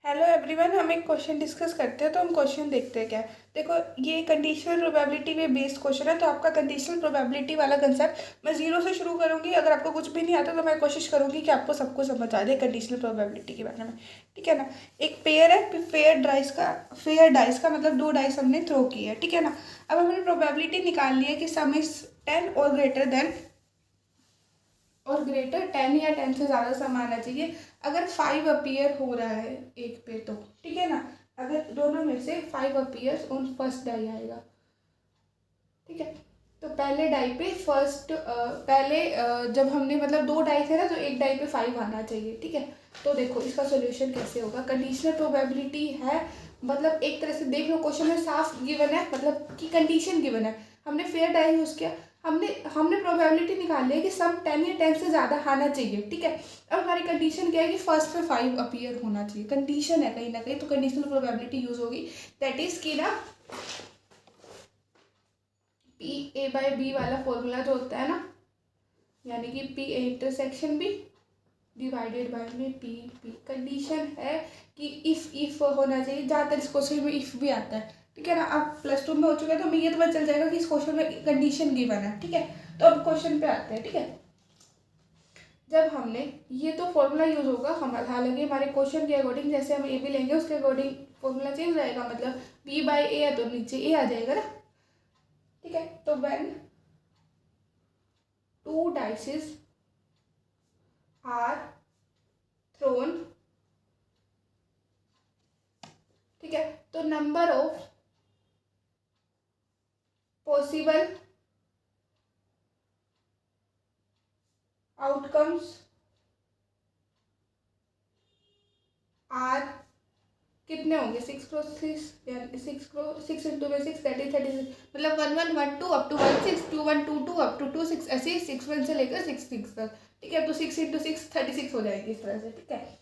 Hello everyone, हम एक question discuss करते हैं। तो हम क्वेश्चन देखते हैं क्या है। देखो, ये कंडीशनल प्रोबेबिलिटी पे बेस्ड क्वेश्चन है। तो आपका कंडीशनल प्रोबेबिलिटी वाला कंसेप्ट मैं जीरो से शुरू करूंगी। अगर आपको कुछ भी नहीं आता तो मैं कोशिश करूंगी कि आपको सबको समझ आ जाए कंडीशनल प्रोबेबिलिटी के बारे में। ठीक है ना। एक पेयर है, फेयर डाइस का मतलब दो डाइस हमने थ्रो किए है। ठीक है ना। अब हमने प्रोबेबिलिटी निकाल ली है कि सम इज 10 और ग्रेटर 10 या 10 से ज़्यादा सम आना चाहिए। अगर 5 अपीयर हो रहा है एक पे तो ठीक है ना। अगर दोनों में से 5 अपीयर्स ऑन फर्स्ट डाई आएगा। ठीक है। तो पहले डाई पे जब हमने मतलब दो डाई थे ना, तो एक डाई पे 5 आना चाहिए। ठीक है। तो देखो इसका सोल्यूशन कैसे होगा। कंडीशनल प्रोबेबिलिटी है, मतलब एक तरह से देख लो क्वेश्चन में साफ गिवन है, मतलब कि कंडीशन गिवन है। हमने फेयर डाई यूज़ किया, हमने हमने प्रोबेबिलिटी निकाल लिया कि सम 10 या 10 से ज़्यादा आना चाहिए। ठीक है। अब हमारी कंडीशन क्या है कि फर्स्ट पे 5 अपीयर होना चाहिए। कंडीशन है कहीं ना कहीं, तो कंडीशनल प्रोबेबिलिटी यूज़ होगी। दैट इज़ की ना पी ए बाय बी वाला फॉर्मूला जो होता है ना, यानी कि P A intersection B divided by में पी पी। कंडीशन है कि इफ होना चाहिए। ज़्यादातर इस क्वेश्चन में इफ भी आता है। ठीक है ना। अब प्लस 2 में हो चुका है तो हमें ये तो पता चल जाएगा कि इस क्वेश्चन में कंडीशन गिवन है। ठीक है। तो अब क्वेश्चन पे आते हैं। ठीक है। जब हमने ये तो फॉर्मूला यूज होगा हमारा, हालांकि हमारे क्वेश्चन के अकॉर्डिंग जैसे हम ए बी लेंगे उसके अकॉर्डिंग फॉर्मूला चेंज हो जाएगा। मतलब बी बाय ए है तो नीचे ए आ जाएगा ना। ठीक है। तो when two dices are thrown, ठीक है, तो number of possible outcomes are कितने होंगे 6 × 6 यानी 6 इंटू में 6 दैट इज 36। मतलब 1112 अप टू 16 2122 अप टू 26 ऐसे ही 61 से लेकर 66 तक। ठीक है। तो 6 × 6 36 हो जाएगी इस तरह से। ठीक है।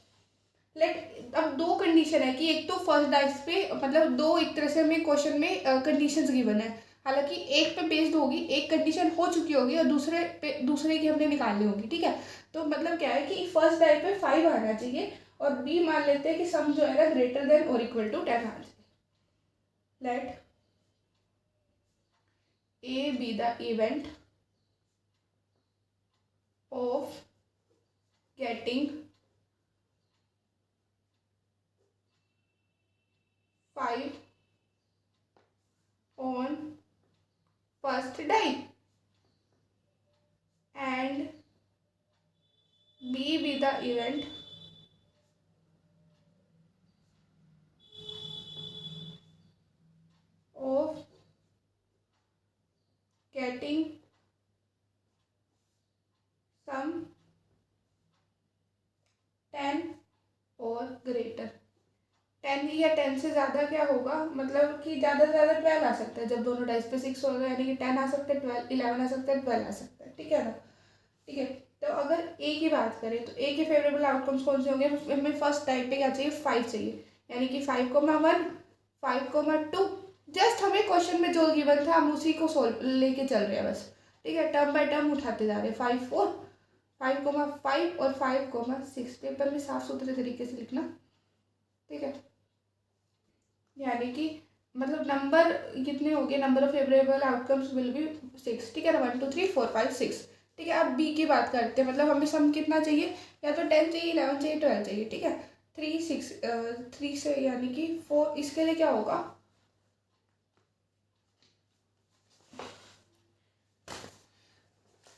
लेट अब दो कंडीशन है कि एक तो फर्स्ट डाइस पे मतलब दो एक तरह से हमें क्वेश्चन में कंडीशंस गिवन है। हालांकि एक पे बेस्ड होगी, एक कंडीशन हो चुकी होगी और दूसरे की हमने निकालनी होगी। ठीक है। तो मतलब क्या है कि फर्स्ट डाई पे 5 आना चाहिए और बी मान लेते हैं कि सम जो है ना ग्रेटर देन और इक्वल टू 10 आना चाहिए। Let A be the event of getting 5 on first die and B be the event of getting some 10 और greater। 10 या 10 से ज़्यादा क्या होगा, मतलब कि ज़्यादा से ज़्यादा 12 आ सकता है। जब दोनों डाइस पे 6 होगा यानी कि 10 आ सकता है, 12 11 आ सकता है, 12 आ सकता है। ठीक है ना। ठीक है। तो अगर ए की बात करें तो ए के फेवरेबल आउटकम्स कौन से होंगे। हमें फर्स्ट टाइप पे क्या चाहिए 5 चाहिए, यानी कि 5,1 5,2। जस्ट हमें क्वेश्चन में जो गिवन था हम उसी को सोल्व लेके चल रहे हैं बस। ठीक है। टर्म बाय टर्म उठाते जा रहे हैं। 5 4 5,5 और 5,6 पेपर में साफ सुथरे तरीके से लिखना। ठीक है। यानी कि मतलब नंबर कितने हो गए, number of favourable outcomes will be 6। ठीक है ना। 1 2 3 4 5 6। ठीक है। अब बी की बात करते हैं, मतलब हमें सम कितना चाहिए, या तो 10 चाहिए, 11 चाहिए, 12 चाहिए। ठीक है। 3 से यानी कि 4, इसके लिए क्या होगा,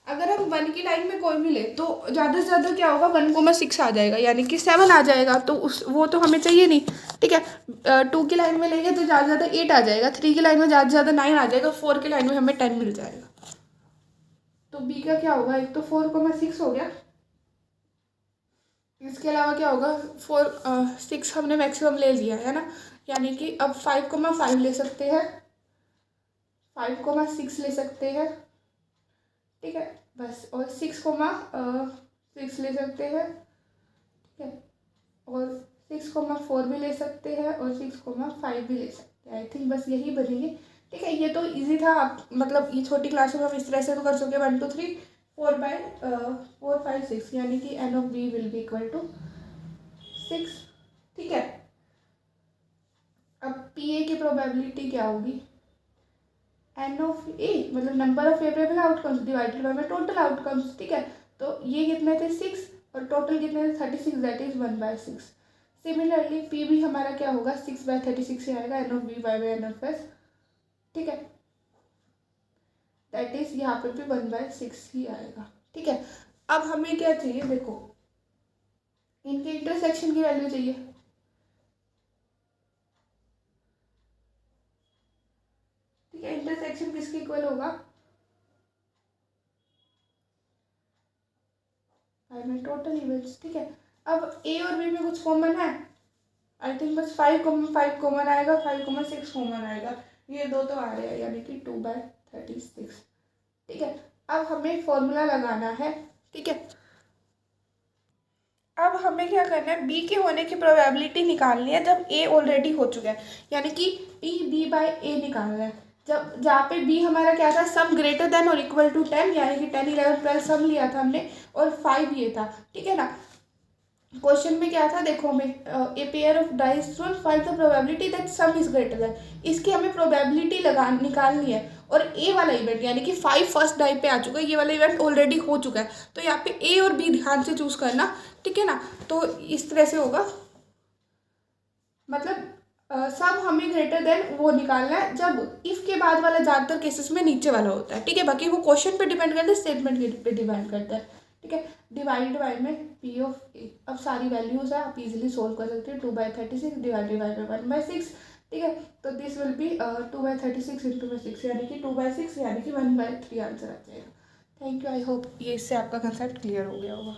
अगर हम 1 की लाइन में कोई भी ले तो ज़्यादा से ज़्यादा क्या होगा 1,6 आ जाएगा, यानी कि 7 आ जाएगा। तो वो तो हमें चाहिए नहीं। ठीक है। 2 की लाइन में लेंगे तो ज़्यादा से ज़्यादा 8 आ जाएगा। 3 की लाइन में ज़्यादा से ज़्यादा 9 आ जाएगा। 4 की लाइन में हमें 10 मिल जाएगा। तो बी का क्या होगा, एक तो 4,6 हो गया। इसके अलावा क्या होगा, 6 हमने मैक्सिमम ले लिया है ना, यानी कि अब 5,5 ले सकते हैं, 5,6 ले सकते हैं। ठीक है। बस और 6,6 ले सकते हैं। ठीक है। और 6,4 भी ले सकते हैं और 6,5 भी ले सकते हैं। आई थिंक बस यही बनेगी। ठीक है। ये तो इजी था। आप मतलब ये छोटी क्लास में हम इस तरह से तो कर सकते 1 2 3 4 5 6, यानी कि n of b will be equal to 6। ठीक है। पी ए की प्रोबेबिलिटी क्या होगी, एन ऑफ ए मतलब number of favourable outcomes divided by में टोटल आउटकम्स, ठीक है। तो ये कितने थे 6 और टोटल कितने थे 36, दैट इज 1/6। सिमिलरली पी भी हमारा क्या होगा 6/36 ही आएगा, n of B by n of S, ठीक है, दैट इज यहाँ पे भी 1/6 ही आएगा, ठीक है। अब हमें क्या चाहिए, देखो इनके इंटरसेक्शन की वैल्यू चाहिए, ठीक है। इंटरसेक्शन किसके इक्वल होगा, टोटल इवेंट्स, ठीक है। अब ए और बी में कुछ कॉमन है, आई थिंक बस 5 कॉमन आएगा, 5,6 कॉमन आएगा, ये दो तो आ रहे हैं, यानी कि 2/36, ठीक है। अब हमें फॉर्मूला लगाना है, ठीक है। अब हमें क्या करना है, बी के होने की प्रोबेबिलिटी निकालनी है जब ए ऑलरेडी हो चुका है, यानी कि पी बी बाय ए निकालना है। जब जहाँ पे बी हमारा क्या था, सम ग्रेटर देन और इक्वल टू 10, यानी कि 10 11 12 सम लिया था हमने और 5 ये था, ठीक है ना। क्वेश्चन में क्या था, देखो हमें a pair of dice thrown find the probability that sum is greater than, इसकी हमें प्रोबेबिलिटी लगा निकालनी है। और ए वाला इवेंट यानी कि 5 फर्स्ट डाई पे आ चुका है, ये वाला इवेंट ऑलरेडी हो चुका है, तो यहाँ पे ए और बी ध्यान से चूज करना, ठीक है ना। तो इस तरह से होगा, मतलब सब हमें ग्रेटर देन वो निकालना है जब इफ के बाद वाला ज़्यादातर केसेस में नीचे वाला होता है, ठीक है। बाकी वो क्वेश्चन पे डिपेंड करता है, स्टेटमेंट पे डिपेंड करता है, ठीक है। डिवाइड बाय में पी ऑफ ए, अब सारी वैल्यूज है, आप इजीली सोल्व कर सकते हैं। 2/36 डिवाइडेड बाय 1/6, ठीक है। तो दिस विल बी 2/36 इंटू में 6, यानी कि 2/6 यानी कि 1/3 आंसर आ जाएगा। थैंक यू, आई होप ये इससे आपका कंसेप्ट क्लियर हो गया होगा।